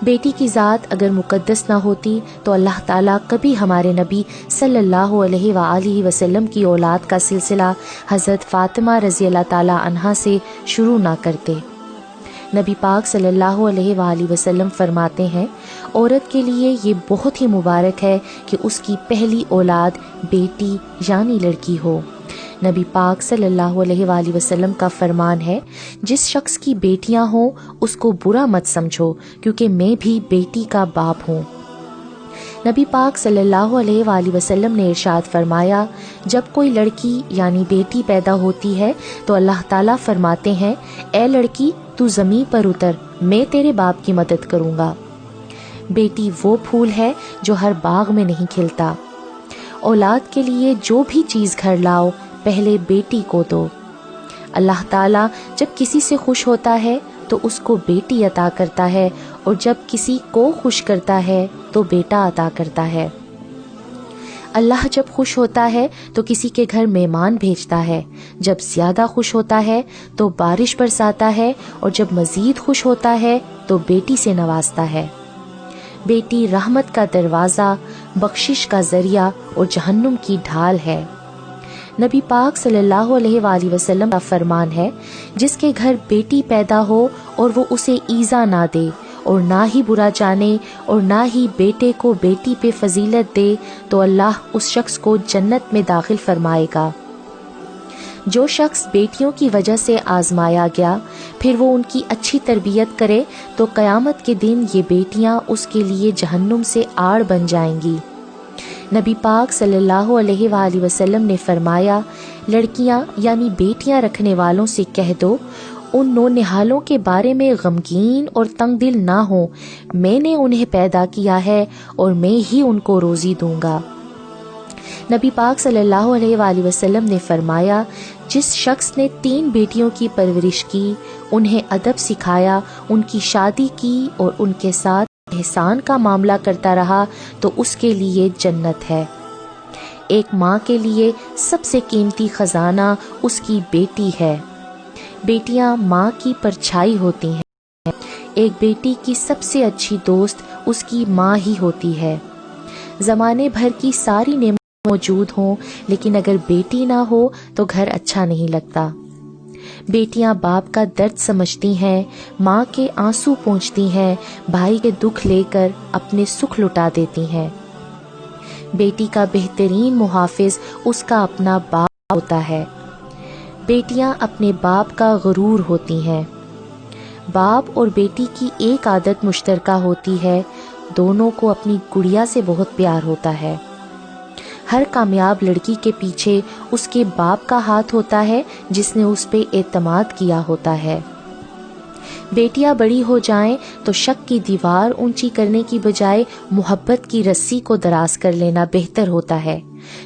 بیٹی کی ذات اگر مقدس نہ ہوتی تو اللہ تعالیٰ کبھی ہمارے نبی صلی اللہ علیہ وآلہ وسلم کی اولاد کا سلسلہ حضرت فاطمہ رضی اللہ تعالیٰ عنہا سے شروع نہ کرتے۔ نبی پاک صلی اللہ علیہ وآلہ وسلم فرماتے ہیں، عورت کے لیے یہ بہت ہی مبارک ہے کہ اس کی پہلی اولاد بیٹی یعنی لڑکی ہو۔ نبی پاک صلی اللہ علیہ وآلہ وسلم کا فرمان ہے، جس شخص کی بیٹیاں ہوں اس کو برا مت سمجھو، کیونکہ میں بھی بیٹی کا باپ ہوں۔ نبی پاک صلی اللہ علیہ وآلہ وسلم نے ارشاد فرمایا، جب کوئی لڑکی یعنی بیٹی پیدا ہوتی ہے تو اللہ تعالیٰ فرماتے ہیں، اے لڑکی تو زمین پر اتر، میں تیرے باپ کی مدد کروں گا۔ بیٹی وہ پھول ہے جو ہر باغ میں نہیں کھلتا۔ اولاد کے لیے جو بھی چیز گھر لاؤ پہلے بیٹی کو دو۔ اللہ تعالیٰ جب کسی سے خوش ہوتا ہے تو اس کو بیٹی عطا کرتا ہے، اور جب کسی کو خوش کرتا ہے تو بیٹا عطا کرتا ہے۔ اللہ جب خوش ہوتا ہے تو کسی کے گھر مہمان بھیجتا ہے، جب زیادہ خوش ہوتا ہے تو بارش برساتا ہے، اور جب مزید خوش ہوتا ہے تو بیٹی سے نوازتا ہے۔ بیٹی رحمت کا دروازہ، بخشش کا ذریعہ اور جہنم کی ڈھال ہے۔ نبی پاک صلی اللہ علیہ وآلہ وسلم کا فرمان ہے، جس کے گھر بیٹی پیدا ہو اور وہ اسے ایذا نہ دے اور نہ ہی برا جانے اور نہ ہی بیٹے کو بیٹی پہ فضیلت دے، تو اللہ اس شخص کو جنت میں داخل فرمائے گا۔ جو شخص بیٹیوں کی وجہ سے آزمایا گیا پھر وہ ان کی اچھی تربیت کرے تو قیامت کے دن یہ بیٹیاں اس کے لیے جہنم سے آڑ بن جائیں گی۔ نبی پاک صلی اللہ علیہ وآلہ وسلم نے فرمایا، لڑکیاں یعنی بیٹیاں رکھنے والوں سے کہہ دو، ان نونہالوں کے بارے میں غمگین اور تنگ دل نہ ہوں، میں نے انہیں پیدا کیا ہے اور میں ہی ان کو روزی دوں گا۔ نبی پاک صلی اللہ علیہ وآلہ وسلم نے فرمایا، جس شخص نے 3 بیٹیوں کی پرورش کی، انہیں ادب سکھایا، ان کی شادی کی اور ان کے ساتھ احسان کا معاملہ کرتا رہا تو اس کے لیے جنت ہے۔ ایک ماں کے لیے سب سے قیمتی خزانہ اس کی بیٹی ہے۔ بیٹیاں ماں کی پرچھائی ہوتی ہیں۔ ایک بیٹی کی سب سے اچھی دوست اس کی ماں ہی ہوتی ہے۔ زمانے بھر کی ساری نعمتیں موجود ہوں لیکن اگر بیٹی نہ ہو تو گھر اچھا نہیں لگتا۔ بیٹیاں باپ کا درد سمجھتی ہیں، ماں کے آنسو پونچھتی ہیں، بھائی کے دکھ لے کر اپنے سکھ لٹا دیتی ہیں۔ بیٹی کا بہترین محافظ اس کا اپنا باپ ہوتا ہے۔ بیٹیاں اپنے باپ کا غرور ہوتی ہیں۔ باپ اور بیٹی کی ایک عادت مشترکہ ہوتی ہے، دونوں کو اپنی گڑیا سے بہت پیار ہوتا ہے۔ ہر کامیاب لڑکی کے پیچھے اس کے باپ کا ہاتھ ہوتا ہے جس نے اس پہ اعتماد کیا ہوتا ہے۔ بیٹیاں بڑی ہو جائیں تو شک کی دیوار اونچی کرنے کی بجائے محبت کی رسی کو دراز کر لینا بہتر ہوتا ہے،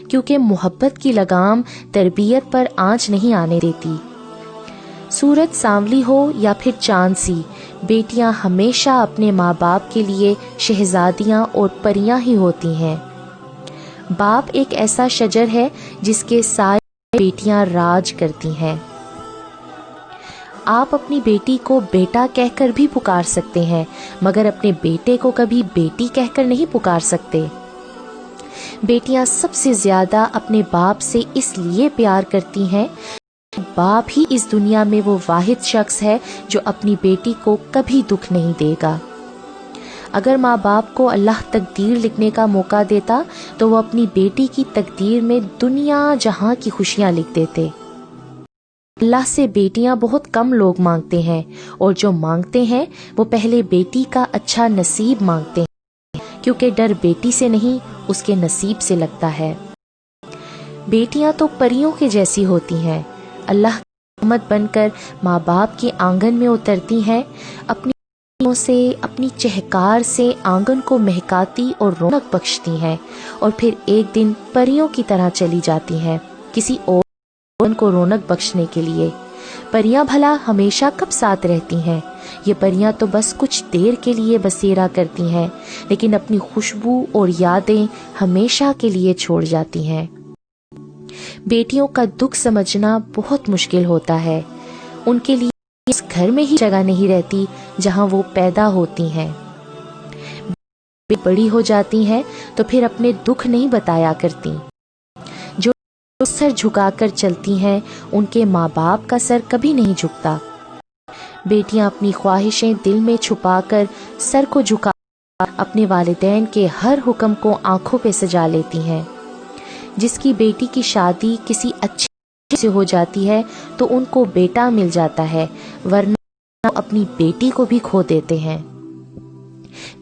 کیونکہ محبت کی لگام تربیت پر آنچ نہیں آنے دیتی۔ سورج سانولی ہو یا پھر چاند سی، بیٹیاں ہمیشہ اپنے ماں باپ کے لیے شہزادیاں اور پریاں ہی ہوتی ہیں۔ باپ ایک ایسا شجر ہے جس کے سائے بیٹیاں راج کرتی ہیں۔ آپ اپنی بیٹی کو بیٹا کہہ کر بھی پکار سکتے ہیں، مگر اپنے بیٹے کو کبھی بیٹی کہہ کر نہیں پکار سکتے۔ بیٹیاں سب سے زیادہ اپنے باپ سے اس لیے پیار کرتی ہیں، باپ ہی اس دنیا میں وہ واحد شخص ہے جو اپنی بیٹی کو کبھی دکھ نہیں دے گا۔ اگر ماں باپ کو اللہ تقدیر لکھنے کا موقع دیتا تو وہ اپنی بیٹی کی تقدیر میں دنیا جہاں کی خوشیاں لکھ دیتے۔ اللہ سے بیٹیاں بہت کم لوگ مانگتے ہیں، اور جو مانگتے ہیں وہ پہلے بیٹی کا اچھا نصیب مانگتے ہیں، کیونکہ ڈر بیٹی سے نہیں اس کے نصیب سے لگتا ہے۔ بیٹیاں تو پریوں کے جیسی ہوتی ہیں، اللہ کی رحمت بن کر ماں باپ کے آنگن میں اترتی ہیں، اپنی سے اپنی چہکار سے آنگن کو مہکاتی اور رونق بخشتی ہیں، اور پھر ایک دن پریوں کی طرح چلی جاتی ہیں کسی اور آنگن کو رونق بخشنے کے لیے۔ پریاں بھلا ہمیشہ کب ساتھ رہتی ہیں؟ یہ پریاں تو بس کچھ دیر کے لیے بسیرا کرتی ہیں، لیکن اپنی خوشبو اور یادیں ہمیشہ کے لیے چھوڑ جاتی ہیں۔ بیٹیوں کا دکھ سمجھنا بہت مشکل ہوتا ہے، ان کے لیے اس گھر میں ہی جگہ نہیں رہتی جہاں وہ پیدا ہوتی ہیں۔ بڑی ہو جاتی ہیں تو پھر اپنے دکھ نہیں بتایا کرتی. جو سر جھکا کر چلتی ہیں ان کے ماں باپ کا سر کبھی نہیں جھکتا. بیٹیاں اپنی خواہشیں دل میں چھپا کر سر کو جھکا اپنے والدین کے ہر حکم کو آنکھوں پہ سجا لیتی ہیں. جس کی بیٹی کی شادی کسی اچھے سے ہو جاتی ہے تو ان کو بیٹا مل جاتا ہے، ورنہ اپنی بیٹی کو بھی کھو دیتے ہیں.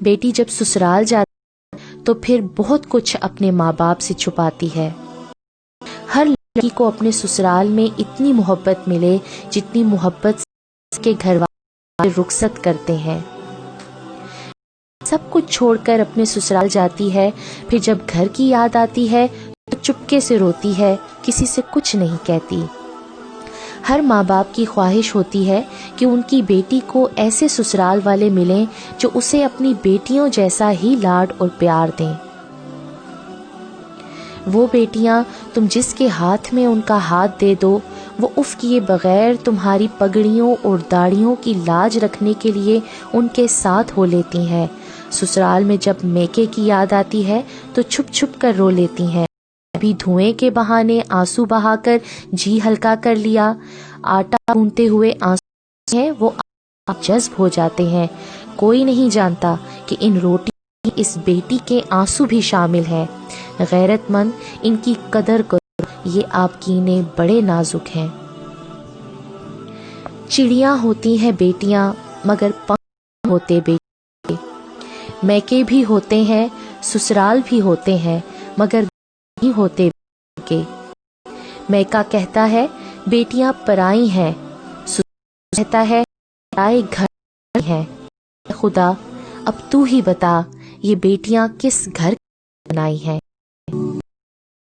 بیٹی جب سسرال جاتی ہے تو پھر بہت کچھ اپنے ماں باپ سے چھپاتی ہے. ہر لڑکی کو اپنے سسرال میں اتنی محبت ملے جتنی محبت کے گھر والے رخصت کرتے ہیں. سب کچھ چھوڑ کر اپنے سسرال جاتی ہے، پھر جب گھر کی یاد آتی ہے تو چپکے سے روتی ہے، کسی سے کچھ نہیں کہتی. ہر ماں باپ کی خواہش ہوتی ہے کہ ان کی بیٹی کو ایسے سسرال والے ملیں جو اسے اپنی بیٹیوں جیسا ہی لاڈ اور پیار دیں. وہ بیٹیاں تم جس کے ہاتھ میں ان کا ہاتھ دے دو وہ اف کیے بغیر تمہاری پگڑیوں اور داڑھیوں کی لاج رکھنے کے لیے ان کے ساتھ ہو لیتی ہیں. سسرال میں جب میکے کی یاد آتی ہے تو چھپ چھپ کر رو لیتی ہیں. کبھی دھوئیں کے بہانے آنسو بہا کر جی ہلکا کر لیا. آٹا گوندتے ہوئے آنسو ہیں وہ جذب ہو جاتے ہیں. کوئی نہیں جانتا کہ ان روٹی اس بیٹی کے آنسو بھی شامل ہیں. غیرت مند ان کی قدر کرو، یہ آپ کینے بڑے نازک ہیں. چڑیاں ہوتی ہیں بیٹیاں مگر پنکھ ہوتے بیٹے. میکے بھی ہوتے ہیں سسرال بھی ہوتے ہیں مگر نہیں ہوتے کے. میکا کہتا ہے بیٹیاں پرائی ہیں، سسرال کہتا ہے پرائے گھر ہیں. خدا اب تو ہی بتا یہ بیٹیاں کس گھر بنائی ہیں.